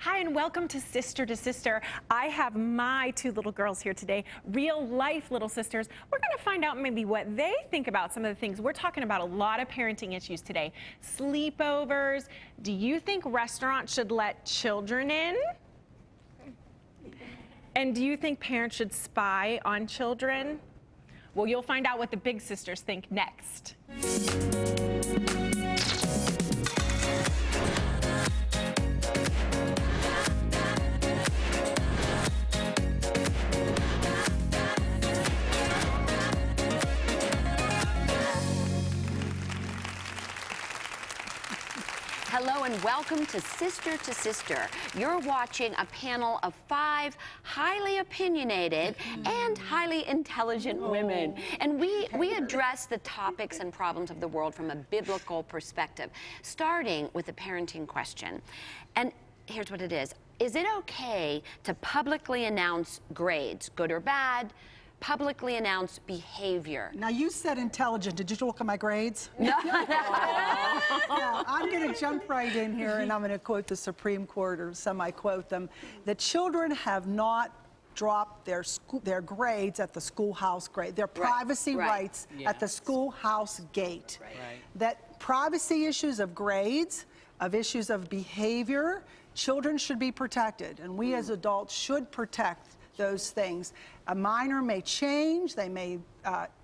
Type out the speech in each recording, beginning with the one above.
Hi, and welcome to Sister. I have my two little girls here today, real life little sisters. We're going to find out maybe what they think about some of the things. We're talking about a lot of parenting issues today. Sleepovers. Do you think restaurants should let children in? And do you think parents should spy on children? Well, you'll find out what the big sisters think next. Hello and welcome to Sister. You're watching a panel of 5 highly opinionated and highly intelligent women. And we address the topics and problems of the world from a biblical perspective, starting with the parenting question. And here's what it is. Is it okay to publicly announce grades, good or bad? Publicly announce behavior. Now, you said intelligent. Did you look at my grades? No. No, I'm going to jump right in here, and I'm going to quote the Supreme Court, or semi-quote them. The children have not dropped their grades at the schoolhouse grade, their privacy rights at the schoolhouse gate. That privacy issues of grades, of issues of behavior, children should be protected, and we as adults should protect those things. A minor may change, they may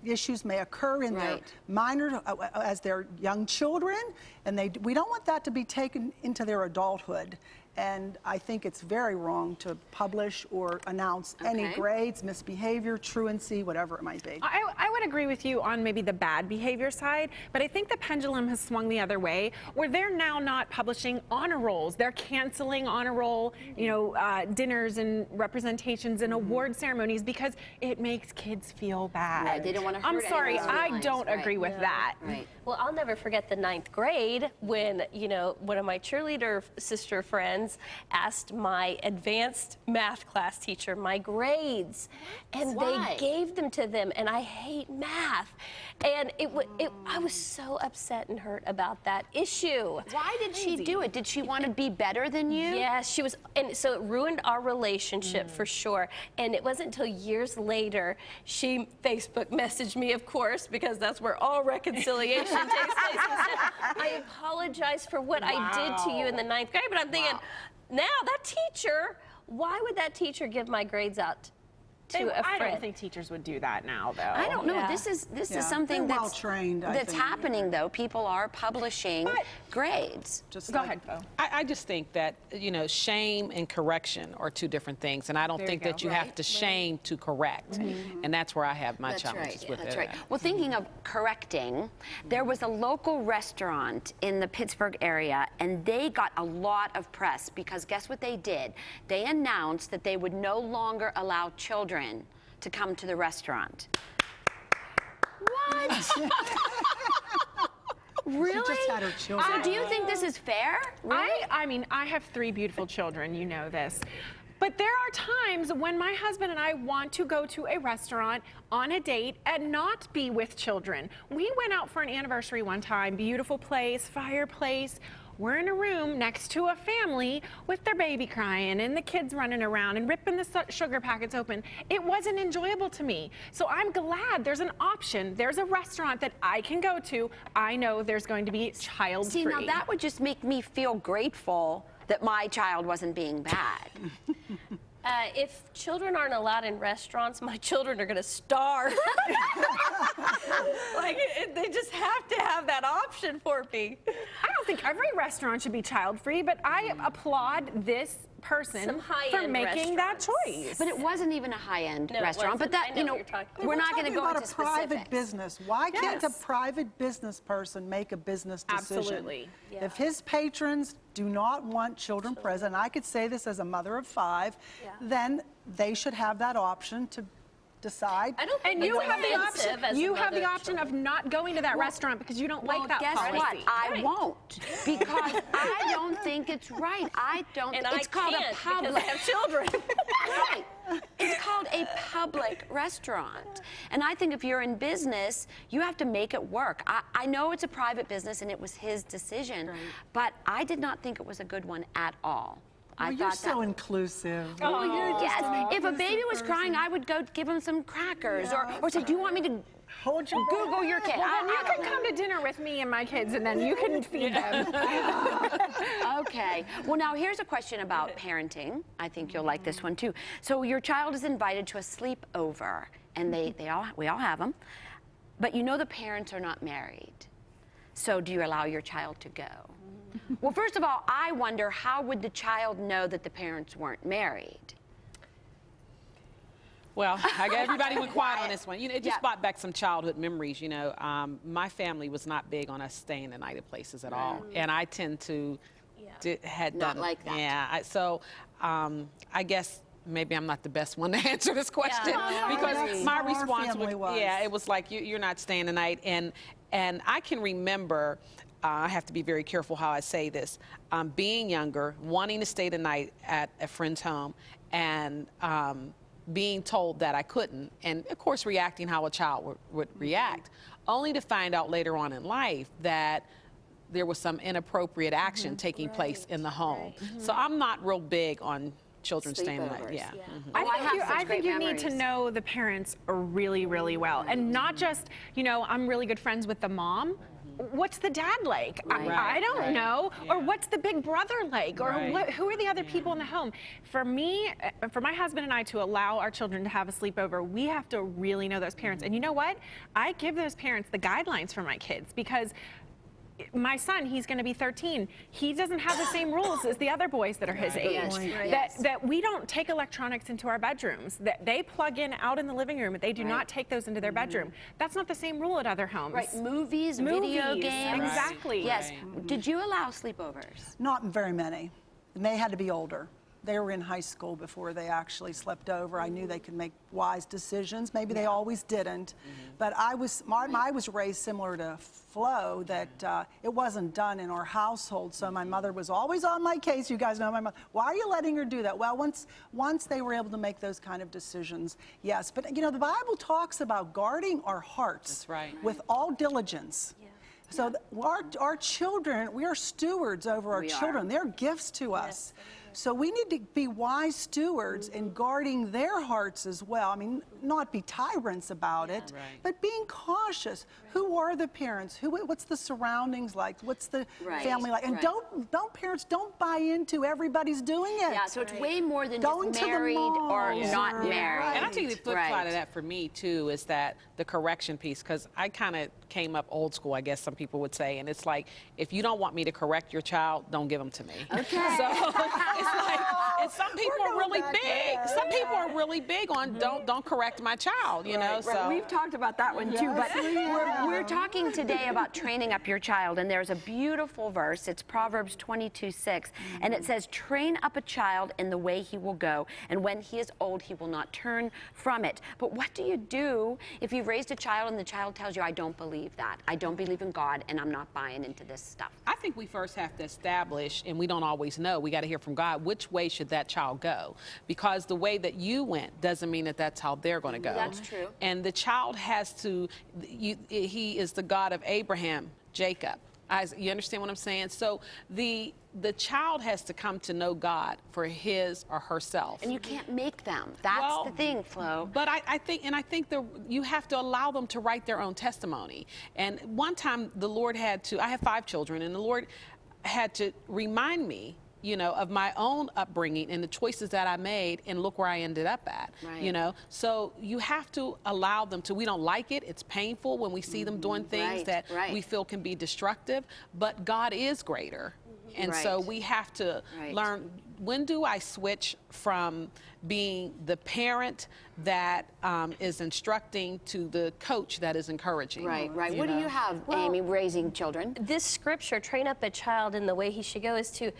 issues may occur in their minor as they're young children, and we don't want that to be taken into their adulthood. And I think it's very wrong to publish or announce any grades, misbehavior, truancy, whatever it might be. I would agree with you on maybe the bad behavior side, but I think the pendulum has swung the other way, where they're now not publishing honor rolls. They're canceling honor roll, dinners and representations and award ceremonies because it makes kids feel bad. Right, they don't want to hurt I'm sorry, anyone's I feelings. don't agree with that. Well, I'll never forget the 9th grade when, one of my cheerleader sister friends asked my advanced math class teacher my grades, and they gave them to them, and I hate math. And I was so upset and hurt about that issue. Why did she do it? Did she want to be better than you? Yes, she was, and so it ruined our relationship for sure. And it wasn't until years later she Facebook messaged me, of course, because that's where all reconciliation takes place. And said, I apologize for what I did to you in the 9th grade, but I'm thinking, now that teacher, why would that teacher give my grades out to a friend? I don't think teachers would do that now, though. I don't know. This is something They're that's well-trained, I that's think. happening, though. People are publishing grades. Go ahead, Bo. I just think that, shame and correction are 2 different things, and I don't think that you have to shame to correct. And that's where I have my challenges with it. That's right. Well, thinking of correcting, there was a local restaurant in the Pittsburgh area, and they got a lot of press because guess what they did? They announced that they would no longer allow children to come to the restaurant. What? Really? She just had her children. So do you think this is fair? Really? I mean, I have 3 beautiful children, you know this. But there are times when my husband and I want to go to a restaurant on a date and not be with children. We went out for an anniversary one time, beautiful place, fireplace. We're in a room next to a family with their baby crying and the kids running around and ripping the sugar packets open. It wasn't enjoyable to me. So I'm glad there's an option. There's a restaurant that I can go to. I know there's going to be child-free. See, now that would just make me feel grateful that my child wasn't being bad. If children aren't allowed in restaurants, my children are going to starve. They just have to have that option for me. I don't think every restaurant should be child-free, but I applaud this person for making that choice. But it wasn't even a high-end restaurant. But that, we're not going to go into specifics. We're talking about a private specifics. business. Why can't a private business person make a business decision? Absolutely. Yeah. If his patrons do not want children present, and I could say this as a mother of 5, then they should have that option to decide. I don't think And you have the offensive option. You have the option of not going to that restaurant because you don't like that guess policy. what? I won't, because I don't think it's right. I don't. And it's called a public. because I have children. Right. It's called a public restaurant. And I think if you're in business, you have to make it work. I know it's a private business and it was his decision, but I did not think it was a good one at all. Oh, you're so inclusive. Oh, you're just Yes, an if a baby inclusive was person. crying, I would go give him some crackers or say, do you want me to Hold your Google your kid? Well, then you can come to dinner with me and my kids, and then you can feed them. Okay. Well, now here's a question about parenting. I think you'll like this one too. So your child is invited to a sleepover, and we all have them, but you know the parents are not married. So do you allow your child to go? Well, first of all, I wonder, how would the child know that the parents weren't married? Well, everybody went quiet on this one. You know, it just brought back some childhood memories. You know, my family was not big on us staying the night at places at all, and I tend to Not like that. Yeah, I guess maybe I'm not the best one to answer this question because my response was, it was like you're not staying the night, and I can remember. I have to be very careful how I say this. Being younger, wanting to stay the night at a friend's home, and being told that I couldn't, and of course reacting how a child would react, only to find out later on in life that there was some inappropriate action taking place in the home. So I'm not real big on children staying the night. Yeah. I think you need to know the parents really, really well, and not just, you know, I'm really good friends with the mom. What's the dad like? I don't know. Yeah. Or what's the big brother like? Or who are the other people in the home? For me, for my husband and I to allow our children to have a sleepover, we have to really know those parents. And you know what? I give those parents the guidelines for my kids, because my son, he's going to be 13. He doesn't have the same rules as the other boys that are his age. That we don't take electronics into our bedrooms. That they plug in out in the living room. They do not take those into their bedroom. That's not the same rule at other homes. Right. Movies, video games. Exactly. Yes. Did you allow sleepovers? Not very many. And they had to be older. They were in high school before they actually slept over. I knew they could make wise decisions. Maybe they always didn't. But I was raised similar to Flo, that it wasn't done in our household. So my mother was always on my case. You guys know my mother. Why are you letting her do that? Well, once they were able to make those kind of decisions, yes. But you know, the Bible talks about guarding our hearts with all diligence. So our children, we are stewards over our children. They're gifts to us. So we need to be wise stewards in guarding their hearts as well. I mean, not be tyrants about it, but being cautious. Who are the parents? What's the surroundings like? What's the family like? And parents don't buy into everybody's doing it. Yeah, so it's way more than going just to married or not married. And I think the flip side of that for me too is that the correction piece, because I kind of came up old school, I guess some people would say, and it's like, if you don't want me to correct your child, don't give them to me. Okay. So it's like, and some people are really big. Some people are really big on don't correct my child, you know. So we've talked about that one too, but we're talking today about training up your child, and there's a beautiful verse. It's Proverbs 22:6, and it says, "Train up a child in the way he will go, and when he is old, he will not turn from it." But what do you do if you've raised a child and the child tells you, "I don't believe that. I don't believe in God, and I'm not buying into this stuff"? I think we first have to establish, and we don't always know, we got to hear from God, which way should that child go? Because the way that you went doesn't mean that that's how they're going to go. That's true. And the child has to, he is the God of Abraham, Jacob. You understand what I'm saying? So the child has to come to know God for his or herself. And you can't make them. That's the thing, Flo. But I think you have to allow them to write their own testimony. And one time the Lord had to, I have 5 children, and the Lord had to remind me, you know, of my own upbringing and the choices that I made, and look where I ended up at, you know. So you have to allow them to, we don't like it, it's painful when we see them doing things that we feel can be destructive, but God is greater. And so we have to learn, when do I switch from being the parent that is instructing to the coach that is encouraging? What do you have, Amy, raising children? This scripture, train up a child in the way he should go, is to,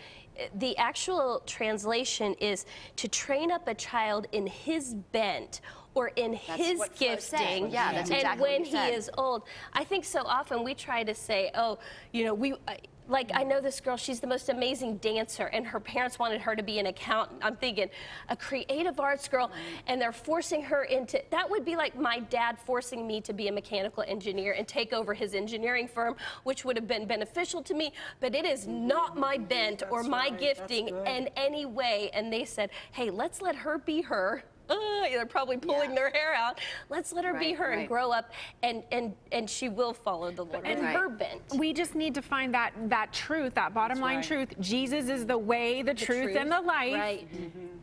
the actual translation is to train up a child in his bent or in his gifting. Yeah, that's and exactly when what you said. he is old. I think so often we try to say, oh, you know, Like, I know this girl, she's the most amazing dancer, and her parents wanted her to be an accountant. I'm thinking, a creative arts girl, and they're forcing her into, that would be like my dad forcing me to be a mechanical engineer and take over his engineering firm, which would have been beneficial to me, but it is not my bent or my gifting in any way. And they said, hey, let's let her be her. They're probably pulling their hair out. Let's let her be her and grow up, and she will follow the Lord and her bent. We just need to find that truth, that bottom line truth. Jesus is the way, the truth, and the life. Right.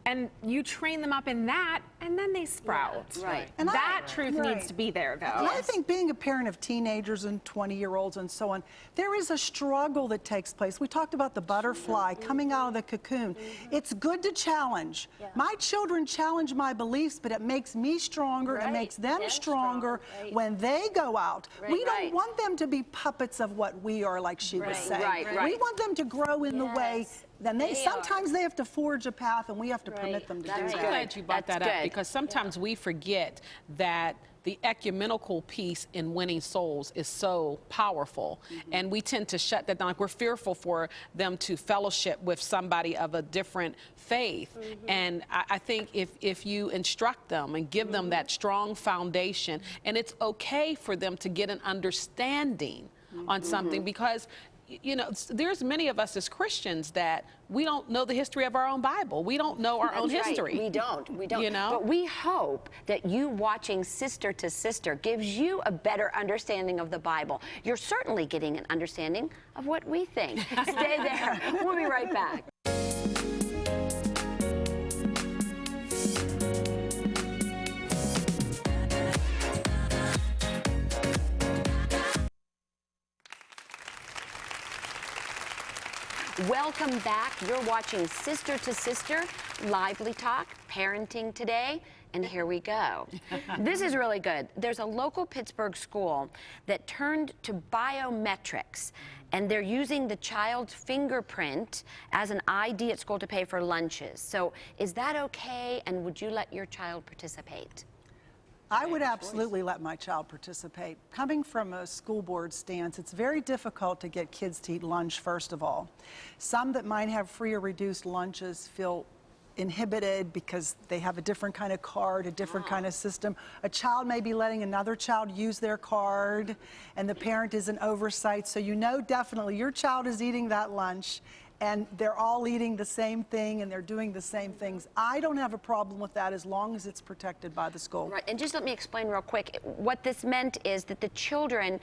And you train them up in that, and then they sprout. Right. And that truth needs to be there, though. And I think being a parent of teenagers and 20-year-olds and so on, there is a struggle that takes place. We talked about the butterfly coming out of the cocoon. It's good to challenge. My children challenge my beliefs, but it makes me stronger. It makes them stronger when they go out. We don't want them to be puppets of what we are, like she was saying. We want them to grow in the way. Then sometimes they have to forge a path, and we have to permit them to do that. I'm glad you brought that up, because sometimes we forget that the ecumenical piece in winning souls is so powerful, and we tend to shut that down. Like, we're fearful for them to fellowship with somebody of a different faith. And I think if you instruct them and give them that strong foundation, and it's okay for them to get an understanding on something, because you know, there's many of us as Christians that we don't know the history of our own Bible. We don't know our own history. We don't. You know? But we hope that you watching Sister to Sister gives you a better understanding of the Bible. You're certainly getting an understanding of what we think. Stay there. We'll be right back. Welcome back. You're watching Sister to Sister, Lively Talk, Parenting Today, and here we go. This is really good. There's a local Pittsburgh school that turned to biometrics, and they're using the child's fingerprint as an ID at school to pay for lunches. So is that okay, and would you let your child participate? I would absolutely let my child participate. Coming from a school board stance, it's very difficult to get kids to eat lunch, first of all. Some that might have free or reduced lunches feel inhibited because they have a different kind of card, a different kind of system. A child may be letting another child use their card, and the parent is an oversight. So you know definitely your child is eating that lunch, and they're all eating the same thing, and they're doing the same things. I don't have a problem with that as long as it's protected by the school. Right, and just let me explain real quick. What this meant is that the children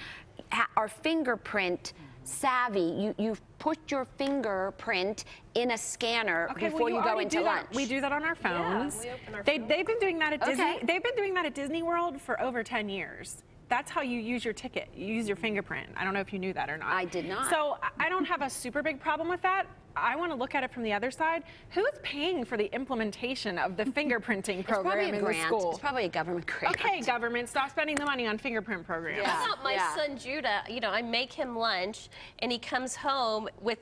are fingerprint savvy. You put your fingerprint in a scanner before you go into lunch. We do that on our phones. we open our They've been doing that at Disney. Okay. They've been doing that at Disney World for over 10 years. That's how you use your ticket. You use your fingerprint. I don't know if you knew that or not. I did not. So I don't have a super big problem with that. I want to look at it from the other side. Who's paying for the implementation of the fingerprinting program in the school? It's probably a government grant. Okay, government, stop spending the money on fingerprint programs. Yeah. I thought my son Judah, you know, I make him lunch, and he comes home with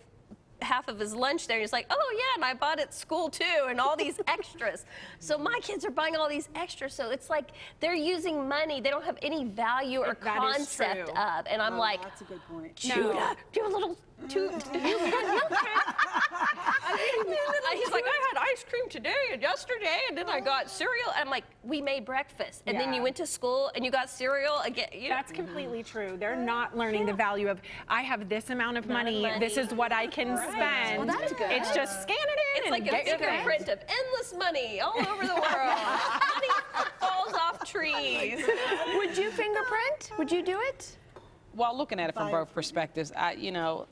half of his lunch there. He's like, oh yeah, and I bought it at school too, and all these extras. So my kids are buying all these extras. So it's like they're using money. They don't have any value or That is concept true. of. And I'm like, That's a good point. Judah, do a little. He's like, I had ice cream today and yesterday, and then I got cereal. I'm like, we made breakfast, and then you went to school and you got cereal again. That's completely true. They're not learning the value of, I have this amount of money, this is what I can spend. Well, that's good. It's just scan it in It's and like a get your thing. fingerprint of endless money all over the world. Money falls off trees. Would you fingerprint? Would you do it? Well, looking at it from both perspectives, you know,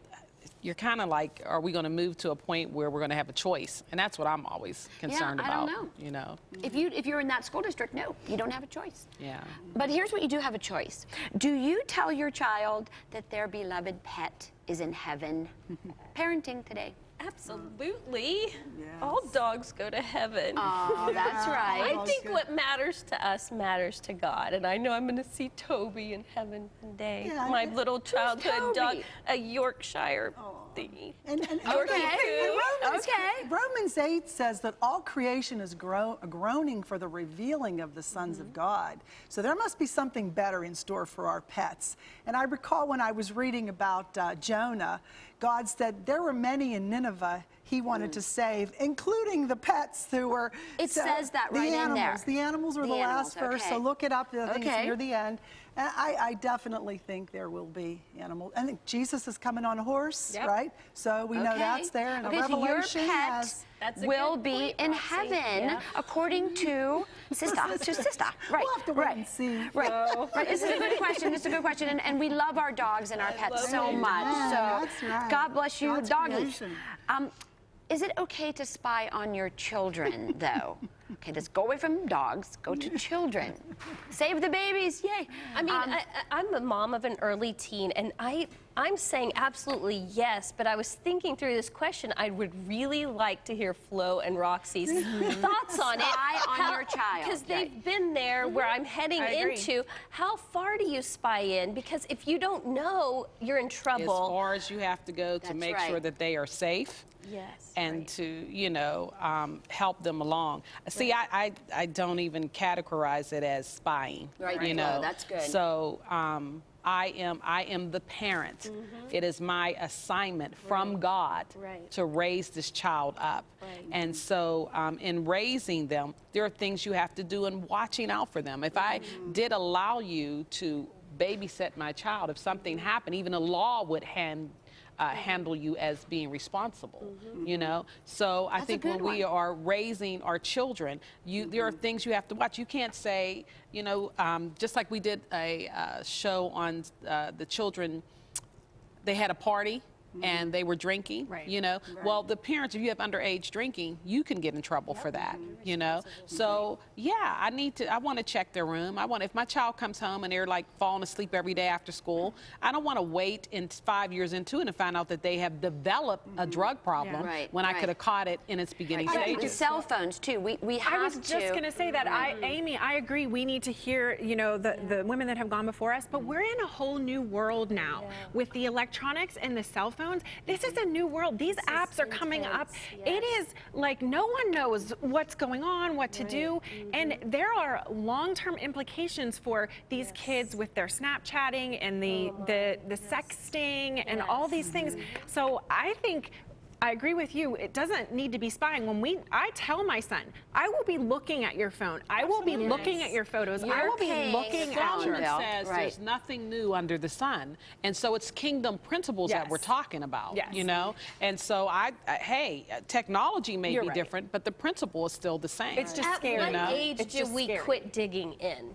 you're kind of like, are we going to move to a point where we're going to have a choice? And that's what I'm always concerned I about. don't know. You know. If you're in that school district, no, you don't have a choice. Yeah. But here's what you do have a choice. Do you tell your child that their beloved pet is in heaven? Parenting today. Absolutely. All dogs go to heaven. Oh, that's right. I think what matters to us matters to God. And I know I'm going to see Toby in heaven one day. Yeah, My little childhood dog, Toby? a Yorkshire. healthy. And Okay. Romans, Okay. Romans 8 says that all creation is groaning for the revealing of the sons of God. So there must be something better in store for our pets. And I recall when I was reading about Jonah, God said there were many in Nineveh he wanted to save, including the pets who were... It says that right in there. The animals were the last verse, so look it up. I think it's near the end. And I definitely think there will be animals. I think Jesus is coming on a horse, right? So we know that's there. And Okay, Revelation your pet has... will be in heaven, according to sister. Right. We'll have to wait and see. Right. Right. This is a good question. This is a good question. And we love our dogs and our pets so much. Yeah, So that's right. God bless you, God's doggy. creation. Is it okay to spy on your children, though? Okay, let's go away from dogs, go to children. Save the babies, yay. I mean, I'm a mom of an early teen, and I'm saying absolutely yes, but I was thinking through this question, I would really like to hear Flo and Roxy's thoughts on it. Spy on your child. Because they've been there where I'm heading into. How far do you spy in? Because if you don't know, you're in trouble. As far as you have to go to make sure that they are safe. Yes. And to, you know, help them along. See, I don't even categorize it as spying. Right, you know. that's good. So I am the parent. It is my assignment from God to raise this child up. And so in raising them, there are things you have to do in watching out for them. If I did allow you to babysit my child, if something happened, even the law would handle you as being responsible, you know? So I think when we are raising our children, there are things you have to watch. You can't say, you know, just like we did a show on the children, they had a party and they were drinking, you know? Well, the parents, if you have underage drinking, you can get in trouble for that, you know? So, yeah, I want to check their room. If my child comes home and they're like falling asleep every day after school, I don't want to wait 5 years into it and find out that they have developed a drug problem when I could have caught it in its beginning stages. Cell phones, too. We have to. I was just going to say that, Amy, I agree. We need to hear, you know, the women that have gone before us, but we're in a whole new world now with the electronics and the cell phones. This is a new world. These apps are coming up. It is like no one knows what's going on, what to do, and there are long-term implications for these kids with their Snapchatting and the sexting and all these things. So I think I agree with you. It doesn't need to be spying. I tell my son, I will be looking at your phone. I will be looking at your photos. I will be looking at your... Solomon says there's nothing new under the sun. And so it's kingdom principles that we're talking about, you know? And so hey, technology may be different, but the principle is still the same. It's just scary. At what age do we quit digging in?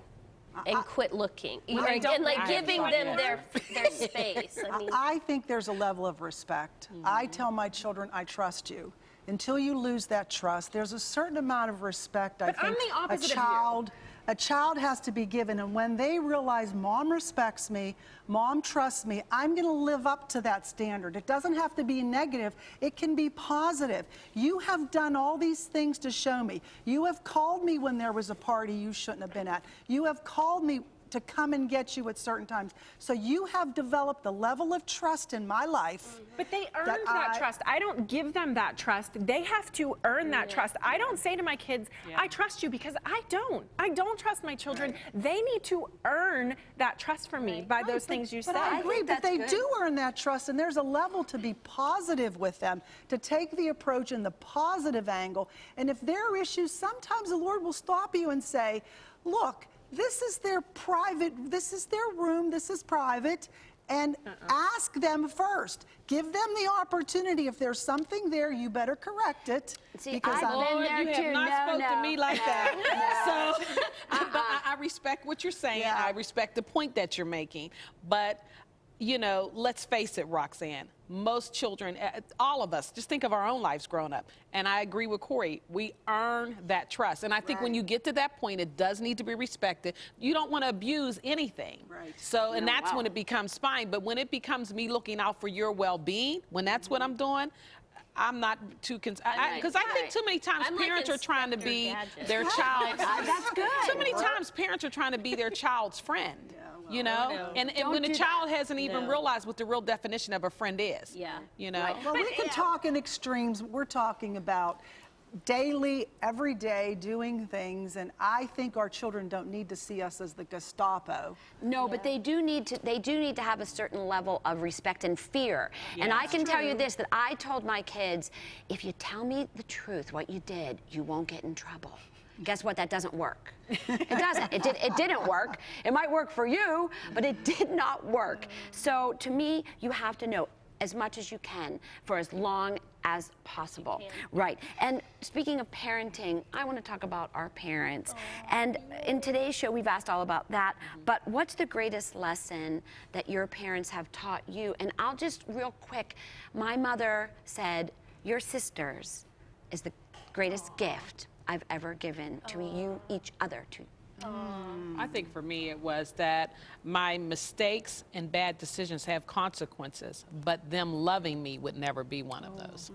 And quit looking, and like giving them their space. I mean, I think there's a level of respect. I tell my children, I trust you. Until you lose that trust, there's a certain amount of respect. I think I'm the opposite of you. A child has to be given, and when they realize mom respects me, mom trusts me, I'm going to live up to that standard. It doesn't have to be negative. It can be positive. You have done all these things to show me. You have called me when there was a party you shouldn't have been at. You have called me to come and get you at certain times. So you have developed a level of trust in my life. But they earned that trust. I don't give them that trust. They have to earn that trust. I don't say to my kids, I trust you, because I don't. I don't trust my children. They need to earn that trust from me by those things you said. But I agree, but they do earn that trust, and there's a level to be positive with them, to take the approach in the positive angle. And if there are issues, sometimes the Lord will stop you and say, look, this is their room, this is private, and ask them first. Give them the opportunity. If there's something there, you better correct it. See, I've been there you too. have not spoken to me like that. So, but I respect what you're saying. I respect the point that you're making. But, you know, let's face it, Roxanne. Most children, all of us, just think of our own lives growing up. And I agree with Corri. We earn that trust. And I think when you get to that point, it does need to be respected. You don't want to abuse anything. So, and that's when it becomes spying. But when it becomes me looking out for your well-being, when that's what I'm doing, I'm not too concerned. Because I think too many times parents are trying to be their child's... That's good. Too many times parents are trying to be their child's friend. you know? And when a child hasn't even realized what the real definition of a friend is. Yeah. You know? Well, we can talk in extremes. We're talking about daily, every day, doing things, and I think our children don't need to see us as the Gestapo. No, but they do need to have a certain level of respect and fear. And I can tell you this, that I told my kids, if you tell me the truth, what you did, you won't get in trouble. Guess what? That doesn't work. It doesn't. It didn't work. It might work for you, but it did not work. So to me, you have to know as much as you can for as long as possible. Right. And speaking of parenting, I want to talk about our parents. And in today's show, we've asked all about that. But what's the greatest lesson that your parents have taught you? And I'll just real quick, my mother said, your sisters is the greatest gift I've ever given to you, each other, to I think for me it was that my mistakes and bad decisions have consequences, but them loving me would never be one of those.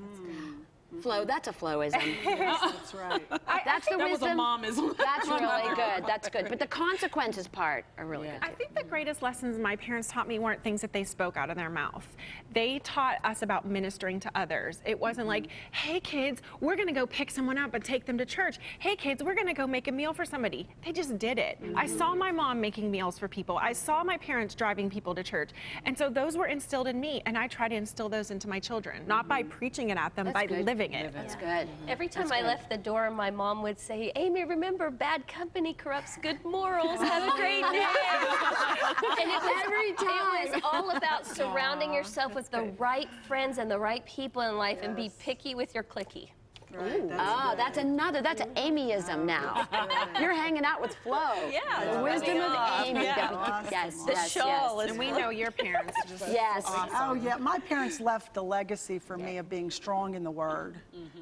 Flo, that's a Floism. That's right. That's the That was wisdom. a momism. That's really good. That's good. But the consequences part are really good. I think the greatest lessons my parents taught me weren't things that they spoke out of their mouth. They taught us about ministering to others. It wasn't like, hey kids, we're gonna go pick someone up and take them to church. Hey kids, we're gonna go make a meal for somebody. They just did it. I saw my mom making meals for people. I saw my parents driving people to church. And so those were instilled in me, and I try to instill those into my children, not by preaching it at them, by living it. That's good. Every time I left the door, my mom would say, Amy, remember, bad company corrupts good morals. Have a great day. And it was all about surrounding yourself with the right friends and the right people in life and be picky with your clicky. That's another. That's an Amyism now. You're hanging out with Flo. Yeah. The wisdom of Amy. Yeah. Yes, The yes, shawl yes. is And we know your parents. Yes. Oh, yeah. My parents left a legacy for me of being strong in the Word.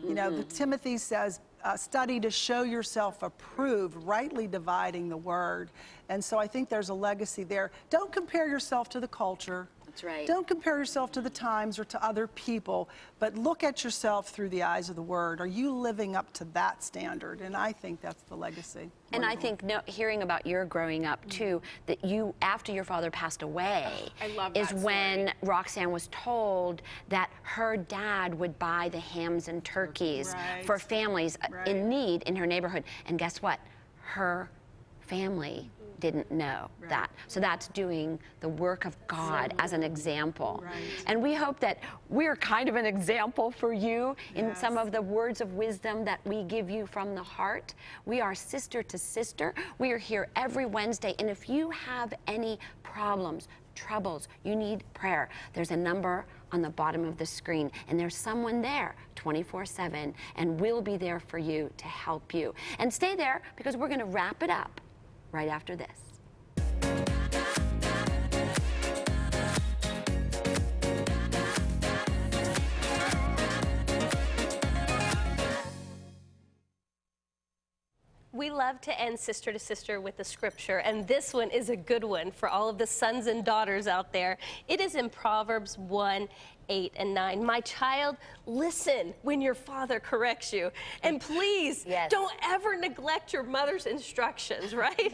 You know, Timothy says, study to show yourself approved, rightly dividing the Word. And so I think there's a legacy there. Don't compare yourself to the culture. That's right. Don't compare yourself to the times or to other people, but look at yourself through the eyes of the Word. Are you living up to that standard? And I think that's the legacy. And I think hearing about your growing up too, that you, after your father passed away, I love is that when Roxanne was told that her dad would buy the hams and turkeys for families in need in her neighborhood. And guess what? Her family didn't know that. So that's doing the work of God as an example. And we hope that we're kind of an example for you in some of the words of wisdom that we give you from the heart. We are sister to sister. We are here every Wednesday. And if you have any problems, troubles, you need prayer, there's a number on the bottom of the screen, and there's someone there 24/7, and we'll be there for you to help you. And stay there, because we're going to wrap it up right after this. We love to end Sister to Sister with a scripture, and this one is a good one for all of the sons and daughters out there. It is in Proverbs 1:8 and 9. My child, listen when your father corrects you. And please, don't ever neglect your mother's instructions, right?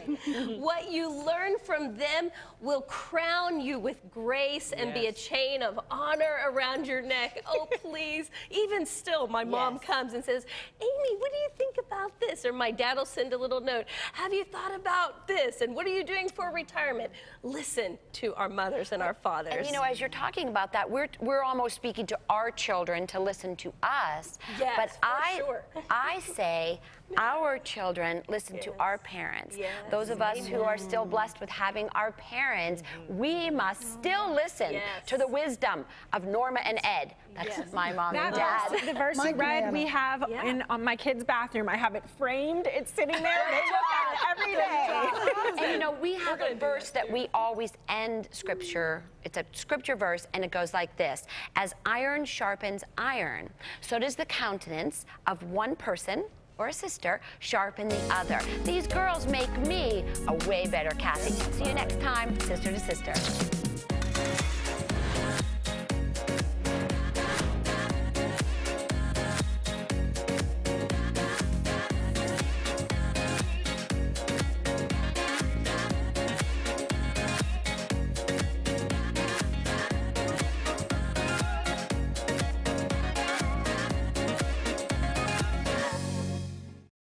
What you learn from them will crown you with grace and be a chain of honor around your neck. Oh, please. Even still, my mom comes and says, Amy, what do you think about this? Or my dad will send a little note. Have you thought about this? And what are you doing for retirement? Listen to our mothers and our fathers. And you know, as you're talking about that, we're almost speaking to our children to listen to us. Yes, but for sure. I say our children listen to our parents. Those of us who are still blessed with having our parents, we must still listen to the wisdom of Norma and Ed. That's my mom and dad. The verse you read, we have in my kid's bathroom. I have it framed. It's sitting there. They look at it every day. And you know, we have a verse that we always end scripture. It's a scripture verse, and it goes like this: as iron sharpens iron, so does the countenance of one person or a sister sharpen the other. These girls make me a way better Kathy. See you next time, Sister to Sister.